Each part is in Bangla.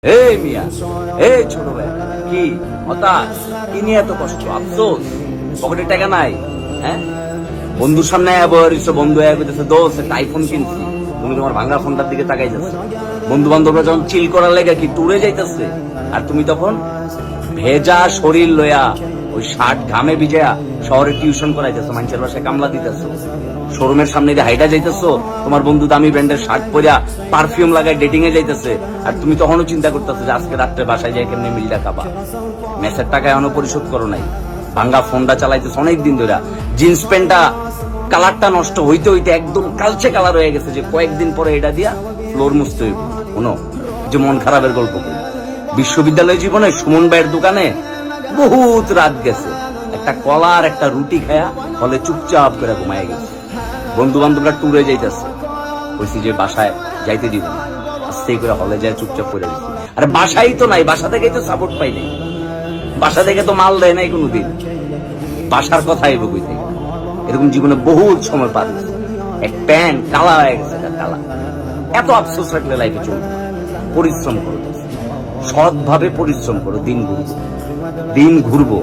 এই মিয়া, এই ছোট ভাই, কি হতাশ? কি নিয়ে এত কষ্ট, আফসোস? পকেটে টাকা নাই? হ্যাঁ, বন্ধুর সামনে বন্ধু দোষ একটা আইফোন কিনছি, তুমি তোমার ভাঙা ফোনটার দিকে তাকাই যাচ্ছ। বন্ধু বান্ধবরা যখন চিল করার লেগে কি টুরে যাইতেছে, আর তুমি তখন ভেজা শরীর লয়া ওই শার্ট ঘামে ভিজা শহরে টিউশন করাইতেছো, মানুষের বাসায় কামলা দিতেছো, শোরুমের সামনে দিয়ে হাইটা যাইতেছো, তোমার বন্ধু দামি ব্র্যান্ডের শার্ট পরিয়া পারফিউম লাগায় ডেটিং এ যাইতেছে, আর তুমি তখনও চিন্তা করতেছো যে আজকে রাত্রে বাসায় যাই কেমনি মিলটা খাবা। মেসের টাকা এখনো পরিশোধ করো নাই, ভাঙ্গা ফোনটা চালাইতেছো অনেক দিন ধরে, জিন্স প্যান্টটা কালারটা নষ্ট হইতে হইতে একদম কালচে কালার হয়ে গেছে, যে কয়েকদিন পরে এটা দিয়া ফ্লোর মুছতে হইব। শোনো, যে মন খারাপের গল্প করি, বিশ্ববিদ্যালয় জীবনে সুমন ভাইয়ের দোকানে বহুত রাত গেছে, একটা কলা আর একটা রুটি খায়া ফলে চুপচাপ করে ঘুমায় গেছে। বন্ধু বান্ধবরা ট্যুরে যাইতেছে, কইছি যে বাসায় যাইতে দিব না, আস্তে করে হলে যায় চুপচাপ করে গেছি। আরে বাসাই তো নাই, বাসা থেকে তো সাপোর্ট পাই নাই, বাসা থেকে তো মাল দেয় নাই কোনোদিন, বাসার কথা আইব কই থেকে? এরকম জীবনে বহুত সময় পার হয়েছে, এক প্যান্ট কালা হয়ে গেছে, কালা। এত আফসোস রাখলে লাইফে চলবে। পরিশ্রম করো, সৎভাবে পরিশ্রম করো, দিন ঘুরবো।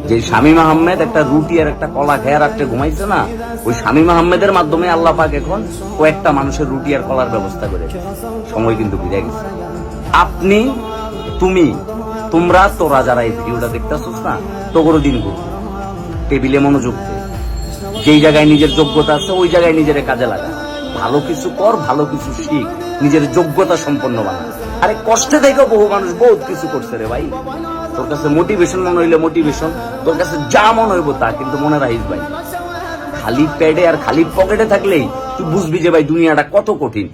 যে শামীম আহমেদ একটা রুটি আর একটা কলা খেয়ে রাত্রে ঘুমাইছে না, ওই শামীম আহমেদের মাধ্যমে আল্লাহ পাক এখন কয়েকটা মানুষের রুটি আর কলার ব্যবস্থা করে। সময় কিন্তু বিদায় গেছে। আপনি, তুমি, তোরা যারা এই ভিডিওটা দেখতেছস না, তোরও দিন ঘুরবো। টেবিলে মনোযোগ দে, যেই জায়গায় নিজের যোগ্যতা আছে ওই জায়গায় নিজের কাজে লাগা, ভালো কিছু কর, ভালো কিছু শিখ, নিজের যোগ্যতা সম্পন্ন বানা। আরে কষ্টে দেখো বহু মানুষ বহুত কিছু করছে রে ভাই। তোর কাছে মোটিভেশন মনে হইলে মোটিভেশন, তোর কাছে যা মনে হইব তা, কিন্তু মনে রাখিস ভাই, খালি প্যাডে আর খালি পকেটে থাকলেই তুই বুঝবি যে ভাই দুনিয়াটা কত কঠিন।